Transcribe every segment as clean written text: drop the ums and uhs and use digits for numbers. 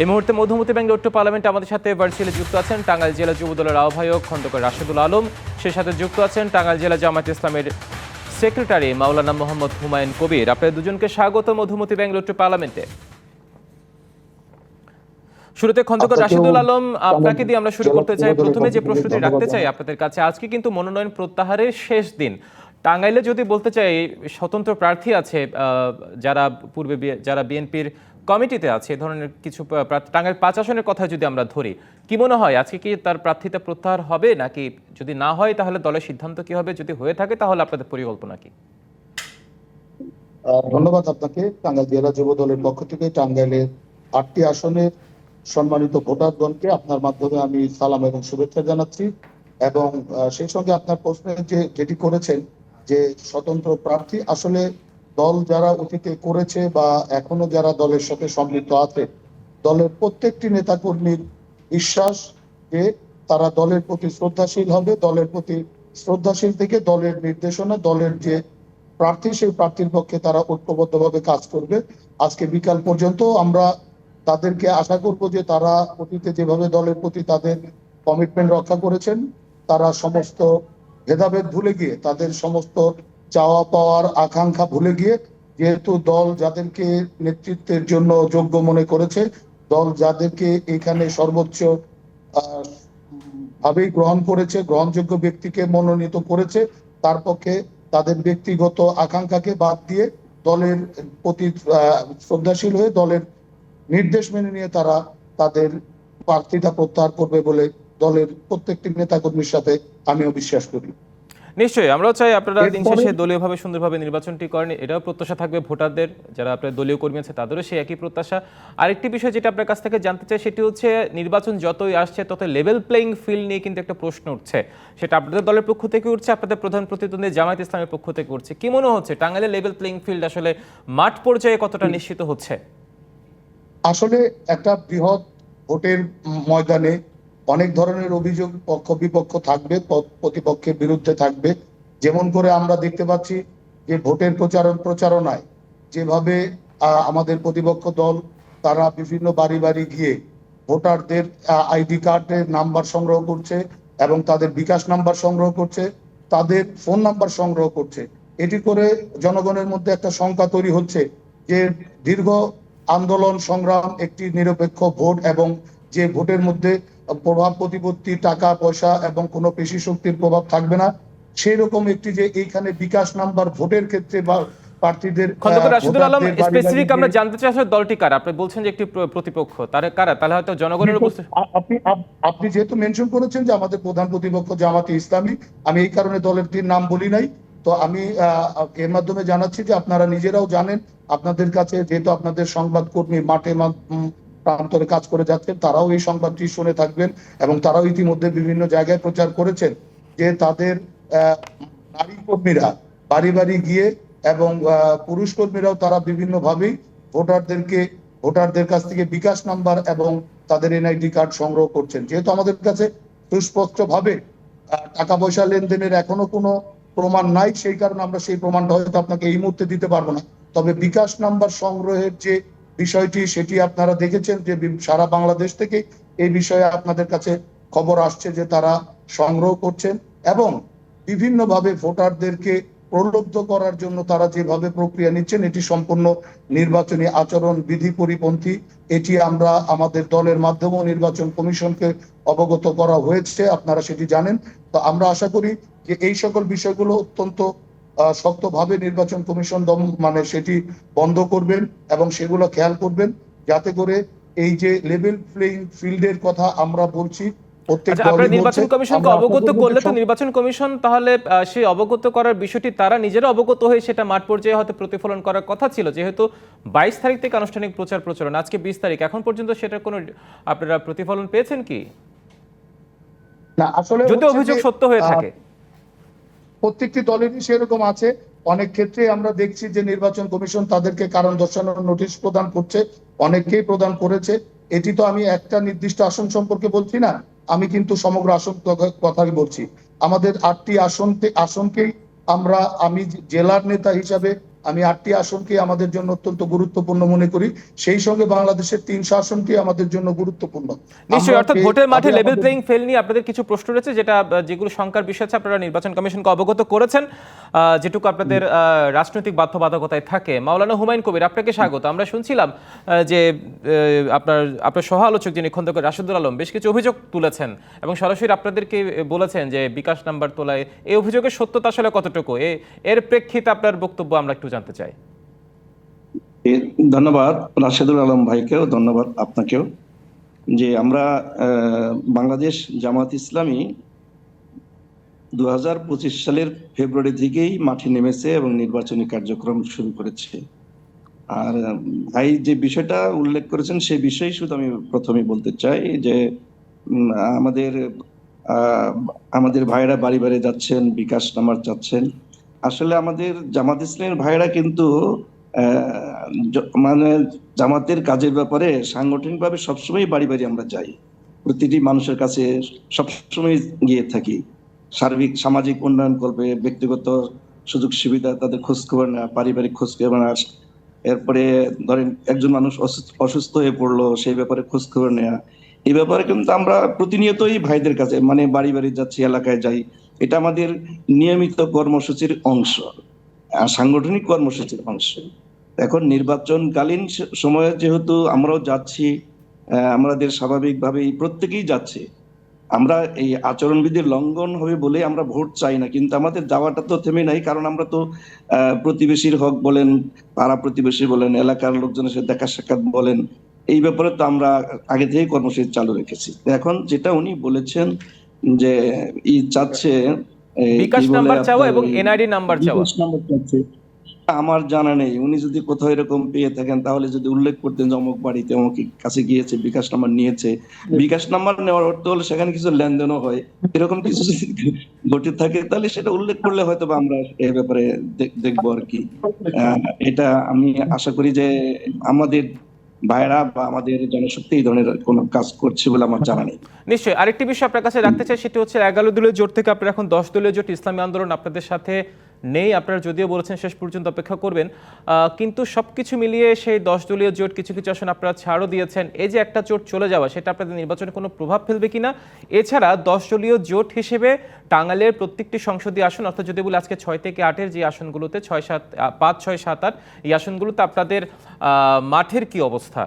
এই মুহূর্তে Madhumati bank road to parliament আমাদের সাথে ভার্চুয়ালি যুক্ত আছেন টাঙ্গাইল জেলা যুব দলের আহ্বায়ক খন্দকার রাশেদুল আলম। সে সাথে যুক্ত আছেন টাঙ্গাইল জেলা জামায়াত ইসলামের সেক্রেটারি মাওলানা মোহাম্মদ হুমায়ুন কবির। আপনাদের দুজনকে স্বাগত মধুমতি ব্যাংক রোড টু পার্লামেন্টে। শুরুতে খন্দকার রাশেদুল আলম, আপনাকে দিয়ে আমরা শুরু করতে চাই। প্রথমে যে প্রশ্নটি রাখতে চাই আপনাদের কাছে, আজকে কিন্তু মনোনয়ন প্রত্যাহারের শেষ দিন। টাঙ্গাইলে যদি বলতে চাই স্বতন্ত্র প্রার্থী আছে যারা পূর্বে যারা বিএনপির কমিটিতে আছে, এ ধরনের কিছু টাঙ্গাইল 5 আসনের কথা যদি আমরা ধরি, কি মনে হয় আজকে কি তার প্রার্থিতা প্রত্যাহার হবে, নাকি যদি না হয় তাহলে দলের সিদ্ধান্ত কি হবে, যদি হয়ে থাকে তাহলে আপনাদের পরিকল্পনা কি? ধন্যবাদ আপনাকে। টাঙ্গাইল জেলা যুব দলের পক্ষ থেকে টাঙ্গাইলের 8টি আসনের সম্মানিত ভোটারগণকে আপনার মাধ্যমে আমি সালাম এবং শুভেচ্ছা জানাচ্ছি। এবং সেই সঙ্গে আপনার প্রশ্নে যেটি করেছেন যে স্বতন্ত্র প্রার্থী, আসলে দল যারা অতীতে করেছে বা এখনো যারা দলের সাথে সম্পৃক্ত আছে, দলের প্রত্যেকটি নেতাকর্মীর বিশ্বাস যে তারা দলের প্রতি শ্রদ্ধাশীল হবে, দলের প্রতি শ্রদ্ধাশীল থেকে দলের নির্দেশনা, দলের যে প্রার্থী সেই প্রার্থীর পক্ষে তারা ঐক্যবদ্ধভাবে কাজ করবে। আজকে বিকাল পর্যন্ত আমরা তাদেরকে আশা করব যে তারা অতীতে যেভাবে দলের প্রতি তাদের কমিটমেন্ট রক্ষা করেছেন, তারা সমস্ত ভেদাভেদ ভুলে গিয়ে, তাদের সমস্ত চাওয়া পাওয়ার আকাঙ্ক্ষা ভুলে গিয়ে, যেহেতু দল যাদেরকে নেতৃত্বের জন্য যোগ্য মনে করেছে, দল যাদেরকে এখানে সর্বোচ্চ ভাবেই গ্রহণ করেছে, গ্রহণযোগ্য ব্যক্তিকে মনোনীত করেছে, তার পক্ষে তাদের ব্যক্তিগত আকাঙ্ক্ষাকে বাদ দিয়ে দলের প্রতি শ্রদ্ধাশীল হয়ে দলের নির্দেশ মেনে নিয়ে তারা তাদের প্রার্থিতা প্রত্যাহার করবে বলে দলের প্রত্যেকটি নেতাকর্মীর সাথে আমিও বিশ্বাস করি। নিশ্চয়ই, আমরাও চাই আপনারা দিন শেষে দলীয়ভাবে সুন্দরভাবে নির্বাচনটি করেন, এটাও প্রত্যাশা থাকবে ভোটারদের, যারা আপনার দলীয় কর্মী আছে তাদেরও সেই একই প্রত্যাশা। আরেকটি বিষয় যেটা আপনার কাছ থেকে জানতে চাই সেটি হচ্ছে, নির্বাচন যতই আসছে তত লেভেল প্লেইং ফিল্ড নিয়ে কিন্তু একটা প্রশ্ন উঠছে। সেটা আপনাদের দলের পক্ষ থেকে উঠছে, আপনাদের প্রধান প্রতিদ্বন্দ্বী জামায়াত ইসলামের পক্ষ থেকে উঠছে। কি মনে হচ্ছে টাঙ্গাইলের লেভেল প্লেইং ফিল্ড আসলে মাঠ পর্যায়ে কতটা নিশ্চিত হচ্ছে? আসলে একটা বৃহৎ ভোটের ময়দানে অনেক ধরনের অভিযোগ পক্ষ বিপক্ষ থাকবে, প্রতিপক্ষের বিরুদ্ধে থাকবে। যেমন করে আমরা দেখতে পাচ্ছি যে ভোটের প্রচারণায় যেভাবে আমাদের প্রতিপক্ষ দল তারা বিভিন্ন বাড়ি বাড়ি গিয়ে ভোটারদের আইডি কার্ডের নাম্বার সংগ্রহ করছে এবং তাদের বিকাশ নাম্বার সংগ্রহ করছে, তাদের ফোন নাম্বার সংগ্রহ করছে। এটি করে জনগণের মধ্যে একটা শঙ্কা তৈরি হচ্ছে যে দীর্ঘ আন্দোলন সংগ্রাম, একটি নিরপেক্ষ ভোট এবং যে ভোটের মধ্যে প্রভাব প্রতিপত্তি, টাকা পয়সা এবং কোনো পেশি শক্তির প্রভাব থাকবে না, সেই রকম একটি যে এইখানে বিকাশ নাম্বার ভোটের ক্ষেত্রে বা প্রার্থীদের। খন্দকার রাশেদুল আলম, স্পেসিফিক আমরা জানতে চাই আসলে দলটি কারা? আপনি বলছেন যে একটি প্রতিপক্ষ, তারা কারা? তাহলে হয়তো জনগণের উপস্থিত। আপনি যেহেতু মেনশন করেছেন যে আমাদের প্রধান প্রতিপক্ষ জামাতে ইসলামী, আমি এই কারণে দলেরটির নাম বলি নাই। তো আমি এর মাধ্যমে জানাচ্ছি যে আপনারা নিজেরাও জানেন, আপনাদের কাছে যেহেতু আপনাদের সংবাদকর্মী মাঠে প্রান্তরে কাজ করে যাচ্ছেন, তারাও এই সংবাদটি শুনে থাকবেন এবং তারাও ইতিমধ্যে বিভিন্ন জায়গায় প্রচার করেছেন যে তাদের নারী কর্মীরা বাড়ি বাড়ি গিয়ে এবং পুরুষ কর্মীরাও তারা বিভিন্ন ভাবেই ভোটারদের কাছ থেকে বিকাশ নাম্বার এবং তাদের এনআইডি কার্ড সংগ্রহ করছেন। যেহেতু আমাদের কাছে সুস্পষ্ট ভাবে টাকা পয়সা লেনদেনের এখনো কোনো প্রমাণ নাই, সেই কারণে আমরা সেই প্রমাণটা হয়তো আপনাকে এই মুহূর্তে দিতে পারবো না। তবে বিকাশ নাম্বার সংগ্রহের যে বিষয়টি সেটি আপনারা দেখেছেন যে সারা বাংলাদেশ থেকে এই বিষয়ে আপনাদের কাছে খবর আসছে যে তারা সংগ্রহ করছেন এবং বিভিন্নভাবে ভোটারদেরকে প্রলুব্ধ করার জন্য তারা যেভাবে প্রক্রিয়া নিচ্ছেন, এটি সম্পূর্ণ নির্বাচনী আচরণ বিধি পরিপন্থী। এটি আমরা আমাদের দলের মাধ্যমেও নির্বাচন কমিশনকে অবগত করা হয়েছে, আপনারা সেটি জানেন। তো আমরা আশা করি যে এই সকল বিষয়গুলো অত্যন্ত শক্তভাবে নির্বাচন কমিশন সেটি বন্ধ করবেন এবং সেগুলো খেয়াল করবেন, যাতে করে এই যে লেভেল প্লেইং ফিল্ডের কথা আমরা বলছি, নির্বাচন কমিশনকে অবগত করলে তো নির্বাচন কমিশন তাহলে সেই অবগত করার বিষয়টি তারা নিজেরা অবগত হয়ে সেটা মাঠ পর্যায়ে হয়তো প্রতিফলন করার কথা ছিল। যেহেতু 22 তারিখ থেকে আনুষ্ঠানিক প্রচারণা, আজকে 20 তারিখ, এখন পর্যন্ত সেটার কোনো আপনারা প্রতিফলন পেয়েছেন কি? না, আসলে যদি অভিযোগ সত্য হয়ে থাকে। প্রত্যেকটি দলেরই সেরকম আছে। অনেক ক্ষেত্রে আমরা দেখছি যে নির্বাচন কমিশন তাদেরকে কারণ দর্শানোর নোটিশ প্রদান করছে, অনেককেই প্রদান করেছে। এটি তো আমি একটা নির্দিষ্ট আসন সম্পর্কে বলছি না, আমি কিন্তু সমগ্র আসন কথাই বলছি। আমাদের 8টি আসনকেই আমি জেলার নেতা হিসাবে আমি 8টি আসনকে আমাদের জন্য অত্যন্ত গুরুত্বপূর্ণ মনে করি, সেই সঙ্গে বাংলাদেশের 300 আসনটি আমাদের জন্য গুরুত্বপূর্ণ। নিশ্চয়ই, আমরা অর্থাৎ ভোটের মাঠে লেভেল আমাদের প্লেইং ফিল্ড নিয়ে আপনাদের কিছু প্রশ্ন রয়েছে, যেগুলো শঙ্কার বিষয় আছে, আপনারা নির্বাচন কমিশনকে অবগত করেছেন, যেটুকু আপনাদের রাজনৈতিক বাধ্যবাধকতায় থাকে। মাওলানা হুমায়ুন কবির, আপনাকে স্বাগত। আমরা শুনছিলাম যে আপনার সহ আলোচক যিনি খন্দকার রাশেদুল আলম বেশ কিছু অভিযোগ তুলেছেন এবং সরাসরি আপনাদেরকে বলেছেন যে বিকাশ নাম্বার তোলায় এই অভিযোগের সত্যতা আসলে কতটুকু, এর প্রেক্ষিতে আপনার বক্তব্য আমরা একটু জানতে চাই। ধন্যবাদ রাশেদুল আলম ভাইকেও, ধন্যবাদ আপনাকেও। যে আমরা বাংলাদেশ জামাত ইসলামী 2025 সালের ফেব্রুয়ারি থেকেই মাঠে নেমেছে এবং নির্বাচনী কার্যক্রম শুরু করেছে। আর ভাই যে বিষয়টা উল্লেখ করেছেন সেই বিষয়ে শুধু আমি প্রথমে বলতে চাই যে আমাদের আমাদের ভাইরা বাড়ি বাড়ি যাচ্ছেন, বিকাশ নাম্বার চাচ্ছেন। আসলে আমাদের জামাত ইসলামের ভাইরা কিন্তু মানে জামাতের কাজের ব্যাপারে সাংগঠনিকভাবে সবসময় বাড়ি বাড়ি আমরা যাই, প্রতিটি মানুষের কাছে সবসময় গিয়ে থাকি। সার্বিক সামাজিক উন্নয়ন করবে, ব্যক্তিগত সুযোগ সুবিধা, তাদের খোঁজ খবর নেওয়া, পারিবারিক খোঁজ খবর নেওয়া, এরপরে ধরেন একজন মানুষ অসুস্থ হয়ে পড়লো সেই ব্যাপারে খোঁজ খবর নেওয়া। এই ব্যাপারে কিন্তু আমরা প্রতিনিয়তই ভাইদের কাছে মানে বাড়ি বাড়ি যাচ্ছি, এলাকায় যাই। এটা আমাদের নিয়মিত কর্মসূচির অংশ, সাংগঠনিক কর্মসূচির অংশ। এখন নির্বাচনকালীন সময়ে যেহেতু আমরাও যাচ্ছি, আমাদের স্বাভাবিকভাবেই প্রত্যেকেই যাচ্ছে। আমরা এই আচরণবিধির লঙ্ঘন হবে বলে আমরা ভোট চাই না, কিন্তু আমাদের যাওয়াটা তো থেমে নাই। কারণ আমরা তো প্রতিবেশীর হক বলেন, পাড়া প্রতিবেশী বলেন, এলাকার লোকজনের সাথে দেখা সাক্ষাৎ বলেন, এই ব্যাপারে তো আমরা আগে থেকেই কর্মসূচি চালু রেখেছি। এখন যেটা উনি বলেছেন যে চাচ্ছে বিকাশ নাম্বার চাওয়া এবং এনআইডি নাম্বার চাওয়া, আমার জানা নেই। উনি যদি কোথাও এরকম পেয়ে থাকেন তাহলে যদি উল্লেখ করতেন যে অমুক বাড়িতে অমুক কাছে গিয়েছে, বিকাশ নাম্বার নিয়েছে। বিকাশ নাম্বার নেওয়ার অর্থ হলো সেখানে কিছু লেনদেনও হয়, এরকম কিছু যদি ঘটে থাকে তাহলে সেটা উল্লেখ করলে হয়তো বা আমরা এই ব্যাপারে দেখবো আর কি। এটা আমি আশা করি যে আমাদের ভাইরা বা আমাদের জনশক্তি এই ধরনের কোনো কাজ করছে বলে আমার জানা নেই। নিশ্চয়ই। আরেকটি বিষয় আপনার কাছে রাখতে চাই, সেটি হচ্ছে 11 দলীয় জোট থেকে আপনারা এখন 10 দলীয় জোট, ইসলামী আন্দোলন আপনাদের সাথে নেই। আপনারা যদিও বলেছেন শেষ পর্যন্ত অপেক্ষা করবেন, কিন্তু সবকিছু মিলিয়ে সেই 10 দলীয় জোট কিছু কিছু আসন আপনারা ছাড়ও দিয়েছেন। এই যে একটা জোট চলে যাওয়া, সেটা আপনাদের নির্বাচনে কোনো প্রভাব ফেলবে কিনা? এছাড়া 10 দলীয় জোট হিসেবে টাঙ্গাইলের প্রত্যেকটি সংসদীয় আসন, অর্থাৎ যদি বলি আজকে 6 থেকে 8-এর যে আসনগুলোতে 5, 6, 7, 8 এই আসনগুলোতে আপনাদের মাঠের কি অবস্থা?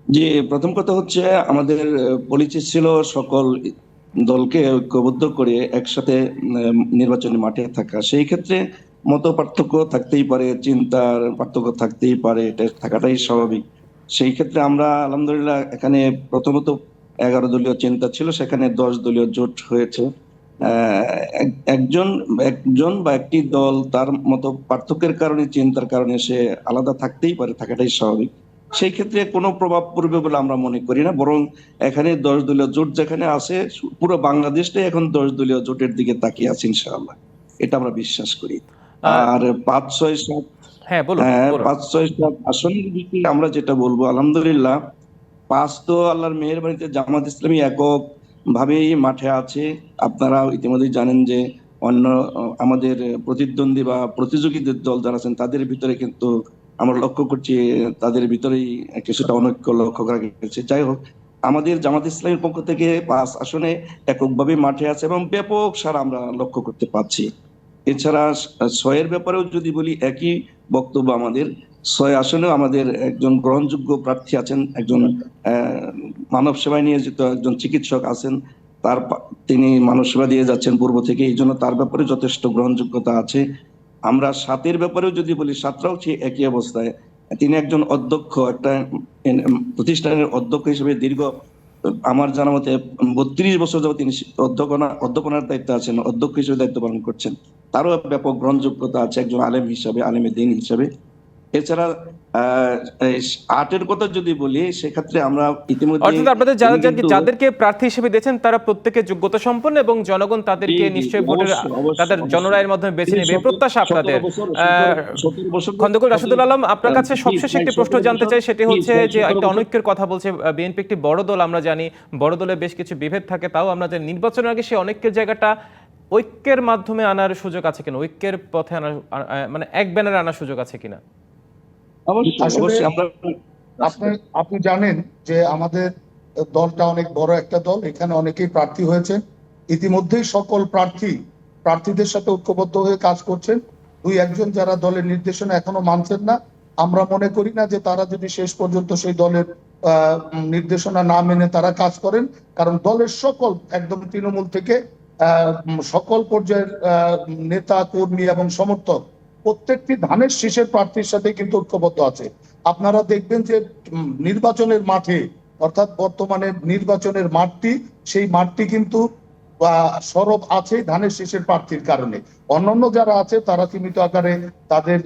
যে প্রথম কথা হচ্ছে আমাদের পলিসি ছিল সকল দলকে ঐক্যবদ্ধ করে একসাথে নির্বাচনী মাঠে থাকা। সেই ক্ষেত্রে মত পার্থক্য থাকতেই পারে, চিন্তার পার্থক্য থাকতেই পারে, এটা থাকাটাই স্বাভাবিক। সেই ক্ষেত্রে আমরা আলহামদুলিল্লাহ এখানে প্রথমত 11 দলীয় চিন্তা ছিল, সেখানে 10 দলীয় জোট হয়েছে। একজন বা একটি দল তার মতো পার্থক্যের কারণে, চিন্তার কারণে সে আলাদা থাকতেই পারে, থাকাটাই স্বাভাবিক। সেই ক্ষেত্রে কোনো প্রভাব পড়বে বলে আমরা মনে করি না, বরং এখানে 10 দলীয় জোট যেখানে আছে পুরো বাংলাদেশটাই এখন 10 দলীয় জোটের দিকে তাকিয়ে আছে ইনশাআল্লাহ, এটা আমরা বিশ্বাস করি। আর 5, 6, 7 হ্যাঁ বলুন। 5, 6, 7 আসনের বিষয়ে আমরা যেটা বলবো, আলহামদুলিল্লাহ 5 তো আল্লাহর মেহেরবানিতে জামাত ইসলামী একক ভাবেই মাঠে আছে। আপনারা ইতিমধ্যে জানেন যে অন্য আমাদের প্রতিদ্বন্দ্বী বা প্রতিযোগীদের দল যারা আছেন তাদের ভিতরে কিন্তু আমরা লক্ষ্য করছি তাদের ভিতরেই কিছুটা অনৈক্য লক্ষ্য করা গেছে। যাই হোক, আমাদের জামাত ইসলামের পক্ষ থেকে 5 আসনে এককভাবে মাঠে আছে এবং ব্যাপক সাড়া আমরা লক্ষ্য করতে পারছি। এছাড়া 6-এর ব্যাপারেও যদি বলি একই বক্তব্য আমাদের। 6 আসনেও আমাদের একজন গ্রহণযোগ্য প্রার্থী আছেন, একজন মানব সেবায় নিয়োজিত একজন চিকিৎসক আছেন। তিনি মানব সেবা দিয়ে যাচ্ছেন পূর্ব থেকে, এই জন্য তার ব্যাপারে যথেষ্ট গ্রহণযোগ্যতা আছে। আমরা 7-এর ব্যাপারেও যদি বলি, 7রাও ঠিক একই অবস্থায়। তিনি একজন অধ্যক্ষ, একটা প্রতিষ্ঠানের অধ্যক্ষ হিসেবে দীর্ঘ আমার জানা মতে 32 বছর যাবত তিনি অধ্যাপনার দায়িত্ব আছেন, অধ্যক্ষ হিসেবে দায়িত্ব পালন করছেন। তারও ব্যাপক গ্রহণযোগ্যতা আছে একজন আলেম হিসাবে, আলেমে দ্বীন হিসাবে। এছাড়া 8-এর কথা যদি বলি, সেক্ষেত্রে আমরা ইতিমধ্যে অর্থাৎ আপনাদের যাদেরকে প্রার্থী হিসেবে দিয়েছেন তারা প্রত্যেকে যোগ্যতা সম্পন্ন এবং জনগণ তাদেরকে নিশ্চয়ই ভোটের তাদের জনরায়ের মাধ্যমে বেছে নেবে, প্রত্যাশা আপনাদের। খন্দকার রাশেদুল আলম, আপনার কাছে সবশেষে একটি প্রশ্ন জানতে চাই, সেটি হচ্ছে যে একটা অনৈক্যের কথা বলছে বিএনপি, একটি বড় দল, আমরা জানি বড় দলে বেশ কিছু বিভেদ থাকে, তাও আমরা জানি নির্বাচনের আগে সেই অনৈক্যের জায়গাটা ঐক্যের মাধ্যমে আনার সুযোগ আছে কিনা, ঐক্যের পথে আনার মানে এক ব্যানারে আনার সুযোগ আছে কিনা? অবশ্যই আসলে অবশ্যই আমরা আপনি আপনি জানেন যে আমাদের দলটা অনেক বড় একটা দল, এখানে অনেকেই প্রার্থী হয়েছে। ইতিমধ্যেই সকল প্রার্থীদের সাথে ঐক্যবদ্ধ হয়ে কাজ করছেন। দুই একজন যারা দলের নির্দেশনা এখনো মানছেন না, আমরা মনে করি না যে তারা যদি শেষ পর্যন্ত সেই দলের নির্দেশনা না মেনে তারা কাজ করেন, কারণ দলের সকল একদম তৃণমূল থেকে সকল পর্যায়ের নেতা কর্মী এবং সমর্থক প্রত্যেকটি ধানের শীষের প্রার্থীর সাথে কিন্তু ঐক্যবদ্ধ আছে। আপনারা দেখবেন যে নির্বাচনের মাঠে, অর্থাৎ বর্তমানে নির্বাচনের মাঠটি, সেই মাঠটি কিন্তু সরব আছে ধানের শীষের প্রার্থীর কারণে। অন্যান্য যারা আছে তারা সীমিত আকারে তাদের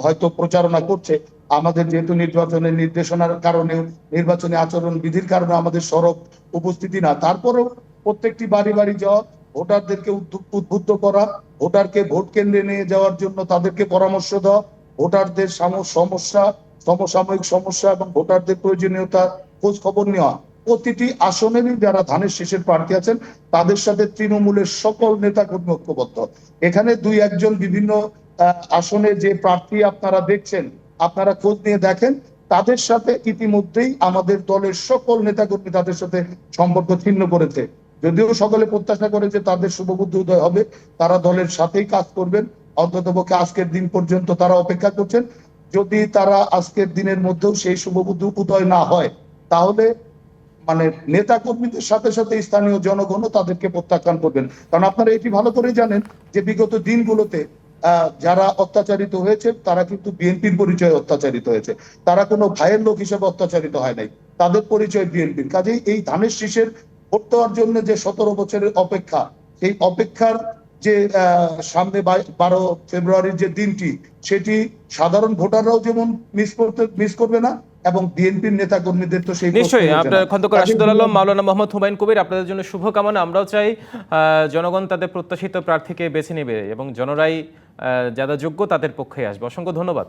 হয়তো প্রচারণা করছে। আমাদের যেহেতু নির্বাচনের নির্দেশনার কারণে, নির্বাচনী আচরণ বিধির কারণে আমাদের সরব উপস্থিতি না, তারপরেও প্রত্যেকটি বাড়ি বাড়ি যাওয়া, ভোটারদেরকে উদ্বুদ্ধ করা, ভোটারকে ভোট কেন্দ্রে নিয়ে যাওয়ার জন্য তাদেরকে পরামর্শ দেওয়া, ভোটারদের সমসাময়িক সমস্যা এবং ভোটারদের প্রয়োজনীয়তা খোঁজ খবর নেওয়া। প্রতিটি আসনেরই যারা ধানের শীষের প্রার্থী আছেন তাদের সাথে তৃণমূলের সকল নেতা কর্মী ঐক্যবদ্ধ। এখানে দুই একজন বিভিন্ন আসনে যে প্রার্থী আপনারা দেখছেন, আপনারা খোঁজ নিয়ে দেখেন, তাদের সাথে ইতিমধ্যেই আমাদের দলের সকল নেতাকর্মী তাদের সাথে সম্পর্ক ছিন্ন করেছে। যদিও সকলে প্রত্যাশা করে যে তাদের শুভবুদ্ধি উদয় হবে, তারা দলের সাথেই কাজ করবেন। অন্ততপক্ষে আজকের দিন পর্যন্ত তারা অপেক্ষা করছেন। যদি তারা আজকের দিনের মধ্যেও সেই শুভবুদ্ধি উদয় না হয়, তাহলে মানে নেতা কর্মীদের সাথে সাথে স্থানীয় জনগণও তাদেরকে প্রত্যাখ্যান করবেন। কারণ আপনারা এটি ভালো করে জানেন যে বিগত দিনগুলোতে যারা অত্যাচারিত হয়েছে তারা কিন্তু বিএনপির পরিচয়ে অত্যাচারিত হয়েছে। তারা কোনো ভাইয়ের লোক হিসেবে অত্যাচারিত হয় নাই, তাদের পরিচয় বিএনপির। কাজেই এই ধানের শীষের ভোট দেওয়ার জন্য যে 17 বছরের অপেক্ষা, সেই অপেক্ষার যে সামনে 12 ফেব্রুয়ারির যে দিনটি, সেটি সাধারণ ভোটাররাও যেমন মিস করবে না, এবং বিএনপির নেতা কর্মীদের তো সেই নিশ্চয়ই। আপনার খন্দকার রাশিদুল আলম, মাওলানা মোহাম্মদ হুমায়ুন কবির, আপনাদের জন্য শুভকামনা। আমরাও চাই জনগণ তাদের প্রত্যাশিত প্রার্থীকে বেছে নেবে এবং জনরাই যারা যোগ্য তাদের পক্ষে আসবে। অসংখ্য ধন্যবাদ।